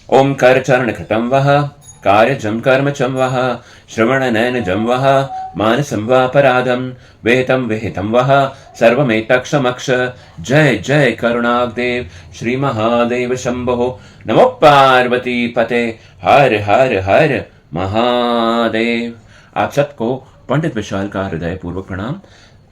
ओंकारचरणकृतं वः कार्यजं कर्म चं वः श्रवणनयनजं वः मानसं वापराधं वेतं विहितं वः सर्वमेतत्क्षमक्ष। जय जय करुणाग्देव श्री महादेव शंभो। नमो पार्वती पते हर हर हर महादेव। आप सबको पंडित विशाल का हृदय पूर्वक प्रणाम।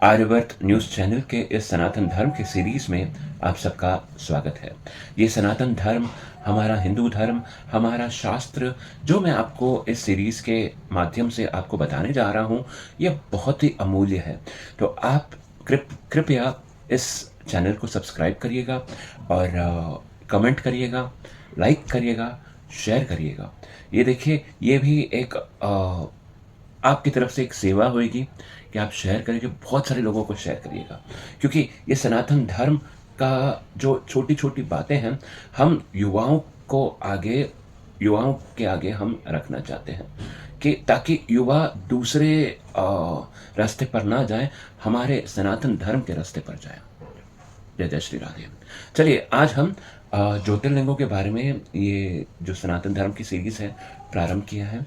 आर्यवर्त न्यूज़ चैनल के इस सनातन धर्म के सीरीज़ में आप सबका स्वागत है। ये सनातन धर्म हमारा हिंदू धर्म, हमारा शास्त्र, जो मैं आपको इस सीरीज़ के माध्यम से आपको बताने जा रहा हूँ, ये बहुत ही अमूल्य है। तो आप कृपया इस चैनल को सब्सक्राइब करिएगा और कमेंट करिएगा, लाइक करिएगा, शेयर करिएगा। ये देखिए, ये भी एक आपकी तरफ से एक सेवा होगी कि आप शेयर करके बहुत सारे लोगों को शेयर करिएगा, क्योंकि ये सनातन धर्म का जो छोटी छोटी बातें हैं, हम युवाओं के आगे हम रखना चाहते हैं, कि ताकि युवा दूसरे रास्ते पर ना जाए, हमारे सनातन धर्म के रास्ते पर जाए। जय जय श्री राधे। चलिए, आज हम ज्योतिर्लिंगों के बारे में ये जो सनातन धर्म की सीरीज है प्रारंभ किया है।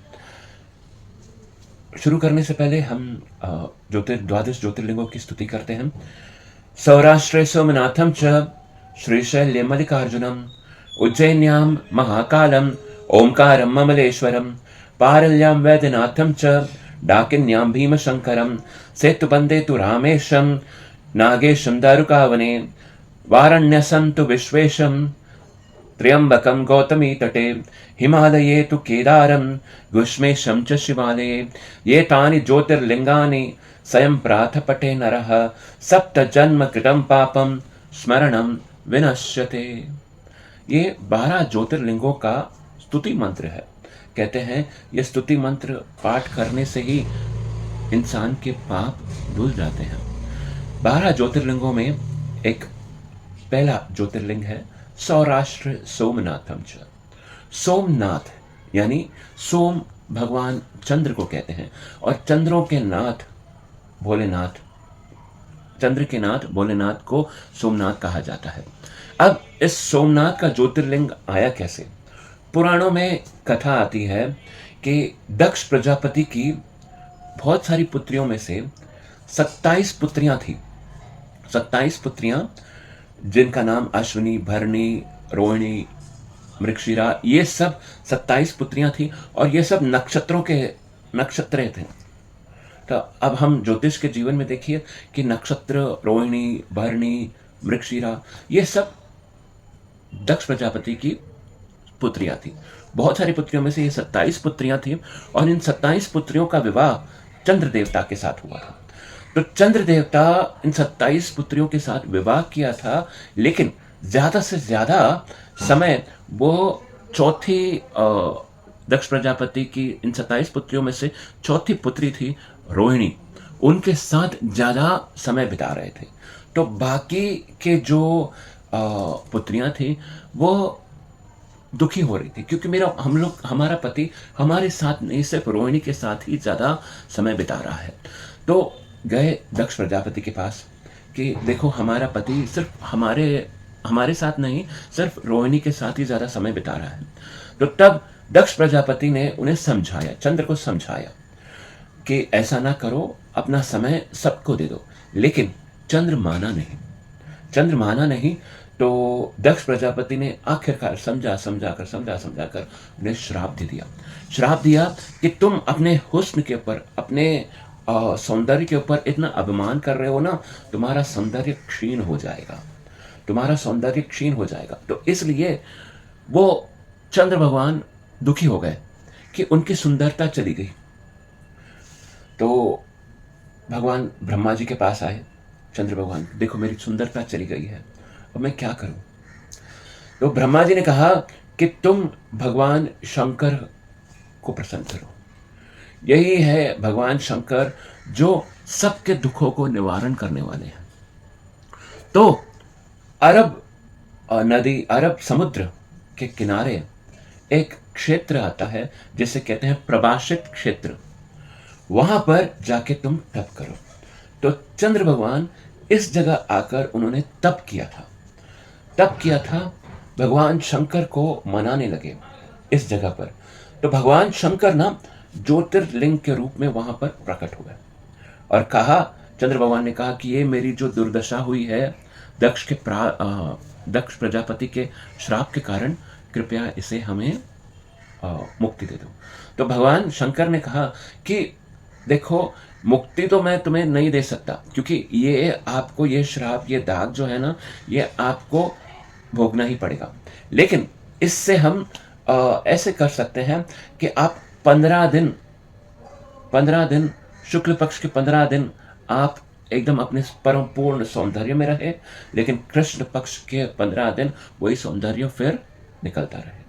शुरू करने से पहले हम द्वादश ज्योतिर्लिंगों की स्तुति करते हैं। सौराष्ट्रे सोमनाथम च श्रीशैल्ये मल्लिकार्जुनम उज्जैन्यां महाकालम ओंकारं ममलेश्वरम पारल्यां वैद्यनाथं च डाकिन्यां भीमशंकरम सेतुबंदे तु रामेशं नागेशं दारुकावने वारण्यसं तु विश्वेशं त्र्यंबकं गौतमी तटे हिमालये तु केदारं गुष्मेशं च शिवालये ये तानि ज्योतिर्लिंगानि स्वयं प्रातपटे नरः सप्त जन्म कृतं पापं स्मरणं विनश्यते। ये 12 ज्योतिर्लिंगों का स्तुति मंत्र है। कहते हैं ये स्तुति मंत्र पाठ करने से ही इंसान के पाप धुल जाते हैं। 12 ज्योतिर्लिंगों में एक पहला ज्योतिर्लिंग है सौराष्ट्र सोमनाथम च। सोमनाथ यानी सोम भगवान चंद्र को कहते हैं, और चंद्रों के नाथ भोलेनाथ, चंद्र के नाथ भोलेनाथ को सोमनाथ कहा जाता है। अब इस सोमनाथ का ज्योतिर्लिंग आया कैसे? पुराणों में कथा आती है कि दक्ष प्रजापति की बहुत सारी पुत्रियों में से 27 पुत्रियां थी। 27 पुत्रियां, जिनका नाम अश्विनी, भरणी, रोहिणी, मृगशिरा, ये सब 27 पुत्रियां थी, और ये सब नक्षत्र थे। तो अब हम ज्योतिष के जीवन में देखिए कि नक्षत्र, रोहिणी, भरणी, मृगशिरा, ये सब दक्ष प्रजापति की पुत्रियां थी। बहुत सारी पुत्रियों में से ये 27 पुत्रियां थी, और इन 27 पुत्रियों का विवाह चंद्र देवता के साथ हुआ था। तो चंद्र देवता इन 27 पुत्रियों के साथ विवाह किया था, लेकिन ज्यादा से ज्यादा समय वो चौथी दक्ष प्रजापति की इन 27 पुत्रियों में से चौथी पुत्री थी रोहिणी, उनके साथ ज्यादा समय बिता रहे थे। तो बाकी के जो पुत्रियां थी वो दुखी हो रही थी, क्योंकि हमारा पति हमारे साथ नहीं, सिर्फ रोहिणी के साथ ही ज्यादा समय बिता रहा है। तो गए दक्ष प्रजापति के पास कि देखो, हमारा पति सिर्फ हमारे साथ नहीं, सिर्फ रोहिणी के साथ ही ज्यादा समय बिता रहा है। तो तब दक्ष प्रजापति ने उन्हें समझाया, चंद्र को समझाया कि ऐसा ना करो, अपना समय सबको दे दो। लेकिन चंद्र माना नहीं। तो दक्ष प्रजापति ने आखिरकार समझाकर उन्हें श्राप दिया कि तुम अपने हुस्न के ऊपर, अपने सौंदर्य के ऊपर इतना अभिमान कर रहे हो ना, तुम्हारा सौंदर्य क्षीण हो जाएगा। तो इसलिए वो चंद्र भगवान दुखी हो गए कि उनकी सुंदरता चली गई। तो भगवान ब्रह्मा जी के पास आए, चंद्र भगवान, देखो मेरी सुंदरता चली गई है, अब मैं क्या करूं? तो ब्रह्मा जी ने कहा कि तुम भगवान शंकर को प्रसन्न करो। यही है भगवान शंकर जो सबके दुखों को निवारण करने वाले हैं। तो अरब समुद्र के किनारे एक क्षेत्र आता है जिसे कहते हैं प्रभाषित क्षेत्र। वहां पर जाके तुम तप करो। तो चंद्र भगवान इस जगह आकर उन्होंने तप किया था। भगवान शंकर को मनाने लगे इस जगह पर। तो भगवान शंकर ना ज्योतिर्लिंग के रूप में वहां पर प्रकट हुए और कहा, चंद्र भगवान ने कहा कि ये मेरी जो दुर्दशा हुई है दक्ष प्रजापति के श्राप के कारण, कृपया इसे हमें मुक्ति दे दो। तो भगवान शंकर ने कहा कि देखो, मुक्ति तो मैं तुम्हें नहीं दे सकता, क्योंकि ये आपको ये श्राप, ये दाग जो है ना, ये आपको भोगना ही पड़ेगा। लेकिन इससे हम ऐसे कर सकते हैं कि आप 15 दिन शुक्ल पक्ष के 15 दिन आप एकदम अपने परम पूर्ण सौंदर्य में रहे, लेकिन कृष्ण पक्ष के 15 दिन वही सौंदर्य फिर निकलता रहे।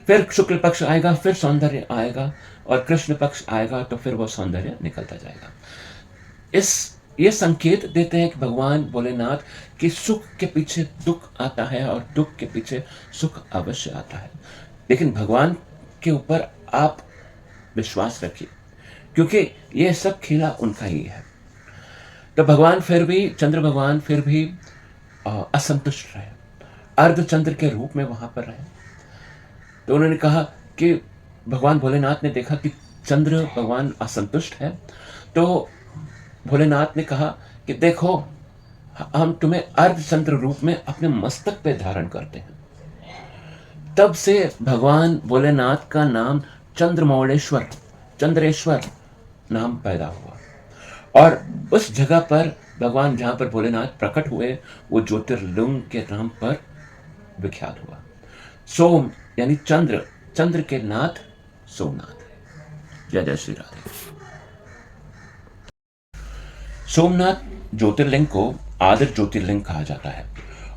फिर शुक्ल पक्ष आएगा, फिर सौंदर्य आएगा, और कृष्ण पक्ष आएगा तो फिर वो सौंदर्य निकलता जाएगा। ये संकेत देते हैं कि भगवान भोलेनाथ की सुख के पीछे दुख आता है और दुख के पीछे सुख अवश्य आता है। लेकिन भगवान के ऊपर आप विश्वास रखिए, क्योंकि ये सब खेला उनका ही है। तो भगवान फिर भी, चंद्र भगवान फिर भी असंतुष्ट रहे, अर्धचंद्र के रूप में वहां पर रहे। तो उन्होंने कहा कि भगवान भोलेनाथ ने देखा कि चंद्र भगवान असंतुष्ट है, तो भोलेनाथ ने कहा कि देखो, हम तुम्हें अर्धचंद्र रूप में अपने मस्तक पे धारण करते हैं। तब से भगवान भोलेनाथ का नाम चंद्रमौलेश्वर, चंद्रेश्वर नाम पैदा हुआ। और उस जगह पर भगवान जहां पर भोलेनाथ प्रकट हुए, वो ज्योतिर्लिंग के नाम पर विख्यात हुआ। सोम यानी चंद्र, चंद्र के नाथ सोमनाथ। जय जय श्री राधे। सोमनाथ ज्योतिर्लिंग को आदर ज्योतिर्लिंग कहा जाता है,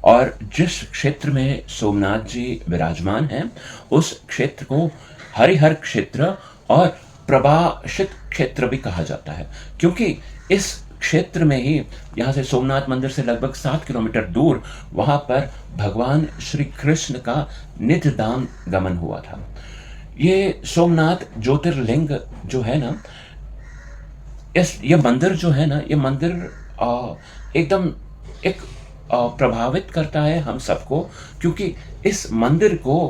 और जिस क्षेत्र में सोमनाथ जी विराजमान हैं, उस क्षेत्र को हरिहर क्षेत्र और प्रभाषित क्षेत्र भी कहा जाता है, क्योंकि इस क्षेत्र में ही, यहाँ से सोमनाथ मंदिर से लगभग 7 किलोमीटर दूर, वहां पर भगवान श्री कृष्ण का नित्य धाम गमन हुआ था। ये सोमनाथ ज्योतिर्लिंग जो है ना, ये मंदिर जो है ना, ये मंदिर एकदम एक प्रभावित करता है हम सबको, क्योंकि इस मंदिर को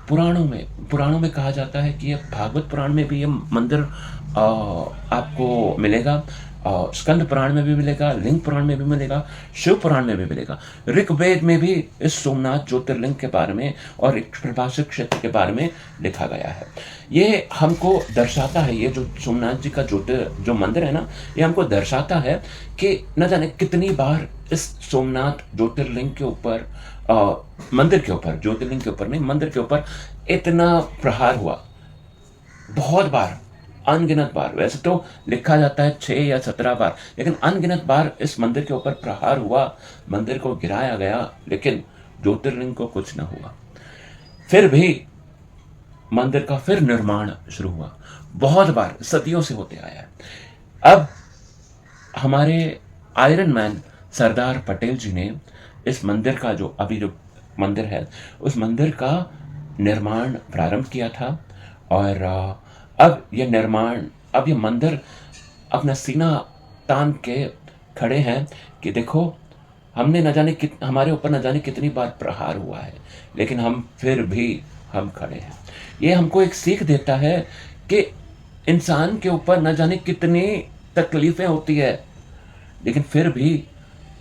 पुराणों में कहा जाता है कि ये भागवत पुराण में भी ये मंदिर आपको मिलेगा, स्कंद पुराण में भी मिलेगा, लिंग पुराण में भी मिलेगा, शिव पुराण में भी मिलेगा। ऋग्वेद में भी इस सोमनाथ ज्योतिर्लिंग के बारे में और एक प्रभाषित क्षेत्र के बारे में लिखा गया है। ये हमको दर्शाता है, ये जो सोमनाथ जी का जो मंदिर है ना, ये हमको दर्शाता है कि न जाने कितनी बार इस सोमनाथ ज्योतिर्लिंग के ऊपर, मंदिर के ऊपर, ज्योतिर्लिंग के ऊपर नहीं, मंदिर के ऊपर इतना प्रहार हुआ। बहुत बार, अनगिनत बार। वैसे तो लिखा जाता है 6 या 17 बार, लेकिन अनगिनत बार इस मंदिर के ऊपर प्रहार हुआ, मंदिर को गिराया गया, लेकिन ज्योतिर्लिंग को कुछ न हुआ। फिर भी मंदिर का फिर निर्माण शुरू हुआ, बहुत बार, सदियों से होते आया है। अब हमारे आयरन मैन सरदार पटेल जी ने इस मंदिर का, जो अभी जो मंदिर है, उस मंदिर का निर्माण प्रारंभ किया था। और अब ये मंदिर अपना सीना तान के खड़े हैं कि देखो, हमने हमारे ऊपर न जाने कितनी बार प्रहार हुआ है, लेकिन फिर भी हम खड़े हैं। ये हमको एक सीख देता है कि इंसान के ऊपर न जाने कितनी तकलीफें होती है, लेकिन फिर भी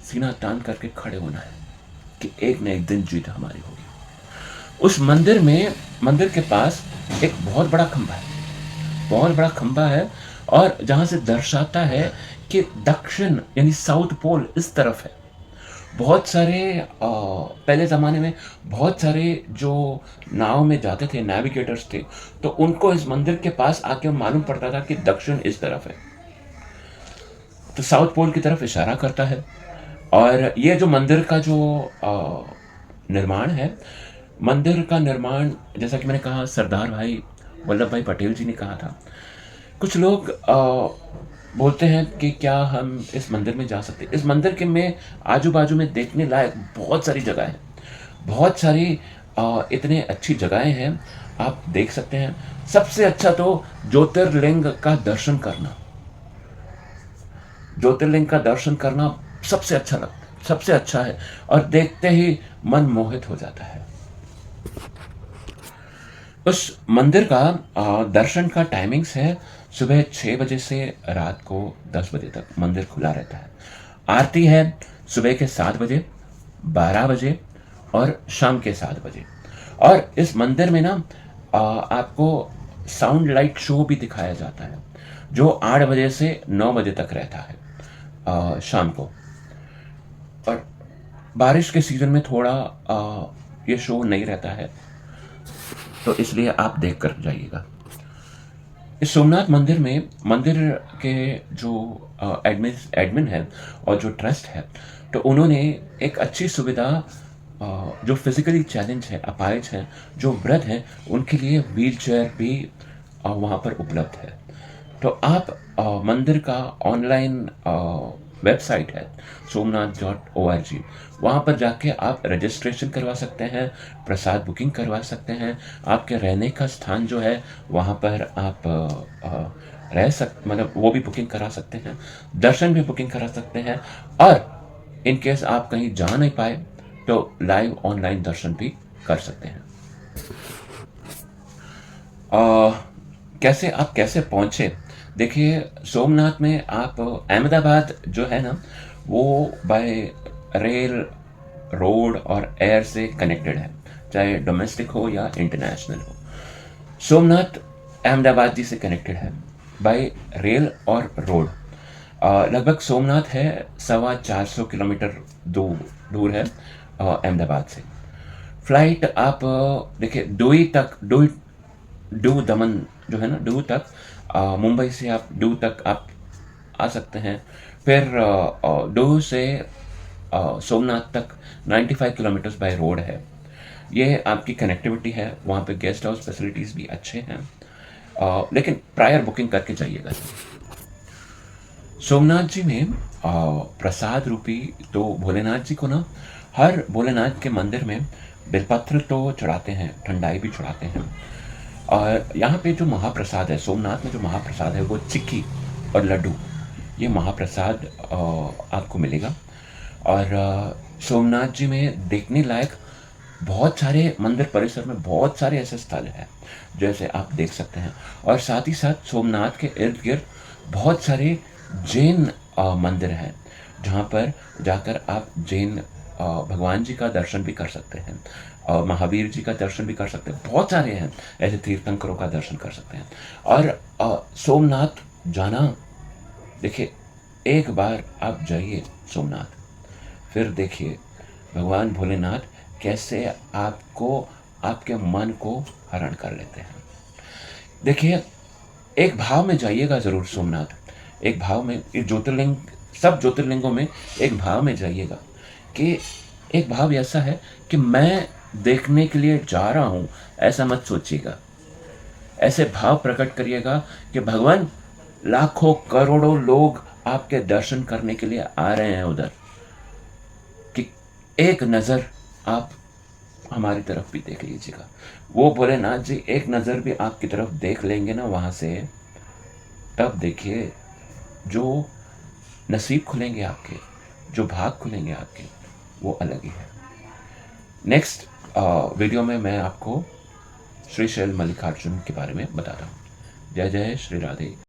सीना तान करके खड़े होना है कि एक न एक दिन जीत हमारी होगी। उस मंदिर के पास एक बहुत बड़ा खंबा है, और जहां से दर्शाता है कि दक्षिण यानी साउथ पोल इस तरफ है। बहुत सारे पहले ज़माने में बहुत सारे जो नाव में जाते थे, नेविगेटर्स थे, तो उनको इस मंदिर के पास आके मालूम पड़ता था कि दक्षिण इस तरफ है, तो साउथ पोल की तरफ इशारा करता है। और ये जो मंदिर का जो निर्माण है, मंदिर का निर्माण, जैसा कि मैंने कहा, सरदार भाई वल्लभ भाई पटेल जी ने कहा था। कुछ लोग बोलते हैं कि क्या हम इस मंदिर में जा सकते हैं। इस मंदिर के में आजू बाजू में देखने लायक बहुत सारी जगह है, बहुत सारी इतने अच्छी जगहें हैं, आप देख सकते हैं। सबसे अच्छा तो ज्योतिर्लिंग का दर्शन करना सबसे अच्छा है, और देखते ही मन मोहित हो जाता है। उस मंदिर का दर्शन का टाइमिंग्स है सुबह 6 बजे से रात को 10 बजे तक मंदिर खुला रहता है। आरती है सुबह के 7 बजे, 12 बजे और शाम के 7 बजे। और इस मंदिर में ना आपको साउंड लाइट शो भी दिखाया जाता है, जो 8 बजे से 9 बजे तक रहता है शाम को। और बारिश के सीज़न में थोड़ा ये शो नहीं रहता है, तो इसलिए आप देख कर जाइएगा। इस सोमनाथ मंदिर में मंदिर के जो एडमिन है और जो ट्रस्ट है, तो उन्होंने एक अच्छी सुविधा जो फिजिकली चैलेंज है, अपाहिज हैं, जो वृद्ध हैं, उनके लिए व्हील चेयर भी वहाँ पर उपलब्ध है। तो आप मंदिर का ऑनलाइन वेबसाइट है somnath.org, वहाँ पर जाके आप रजिस्ट्रेशन करवा सकते हैं, प्रसाद बुकिंग करवा सकते हैं, आपके रहने का स्थान जो है वहाँ पर आप मतलब वो भी बुकिंग करा सकते हैं, दर्शन भी बुकिंग करा सकते हैं। और इन केस आप कहीं जा नहीं पाए तो लाइव ऑनलाइन दर्शन भी कर सकते हैं। कैसे पहुँचे? देखिए, सोमनाथ में आप अहमदाबाद जो है ना, वो बाय रेल, रोड और एयर से कनेक्टेड है, चाहे डोमेस्टिक हो या इंटरनेशनल हो। सोमनाथ अहमदाबाद जी से कनेक्टेड है बाय रेल और रोड। लगभग सोमनाथ है 450 किलोमीटर दूर है अहमदाबाद से। फ्लाइट आप देखिए डू दमन जो है ना, डू तक मुंबई से आप डू तक आप आ सकते हैं। फिर डू से सोमनाथ तक 95 किलोमीटर्स बाय रोड है। ये आपकी कनेक्टिविटी है, वहाँ पे गेस्ट हाउस फैसिलिटीज़ भी अच्छे हैं, लेकिन प्रायर बुकिंग करके जाइएगा। सोमनाथ जी में प्रसाद रूपी तो भोलेनाथ जी को ना, हर भोलेनाथ के मंदिर में बेलपत्र तो चढ़ाते हैं, ठंडाई भी चढ़ाते हैं। और यहाँ पे जो महाप्रसाद है, सोमनाथ में जो महाप्रसाद है, वो चिक्की और लड्डू, ये महाप्रसाद आपको मिलेगा। और सोमनाथ जी में देखने लायक बहुत सारे मंदिर परिसर में बहुत सारे ऐसे स्थल हैं जैसे आप देख सकते हैं। और साथ ही साथ सोमनाथ के इर्द गिर्द बहुत सारे जैन मंदिर हैं, जहाँ पर जाकर आप जैन भगवान जी का दर्शन भी कर सकते हैं और महावीर जी का दर्शन भी कर सकते हैं। बहुत सारे हैं ऐसे, तीर्थंकरों का दर्शन कर सकते हैं। और सोमनाथ जाना, देखिए, एक बार आप जाइए सोमनाथ, फिर देखिए भगवान भोलेनाथ कैसे आपको, आपके मन को हरण कर लेते हैं। देखिए, एक भाव में जाइएगा ज़रूर सोमनाथ, एक भाव में, ये ज्योतिर्लिंग, सब ज्योतिर्लिंगों में एक भाव में जाइएगा कि एक भाव ऐसा है कि मैं देखने के लिए जा रहा हूँ, ऐसा मत सोचिएगा। ऐसे भाव प्रकट करिएगा कि भगवान, लाखों करोड़ों लोग आपके दर्शन करने के लिए आ रहे हैं उधर, कि एक नज़र आप हमारी तरफ भी देख लीजिएगा। वो भोलेनाथ जी एक नज़र भी आपकी तरफ देख लेंगे ना वहाँ से, तब देखिए जो नसीब खुलेंगे आपके, जो भाग खुलेंगे आपके, वो अलग ही है। नेक्स्ट वीडियो में मैं आपको श्रीशैल मल्लिकार्जुन के बारे में बताता हूँ। जय जय श्री राधे।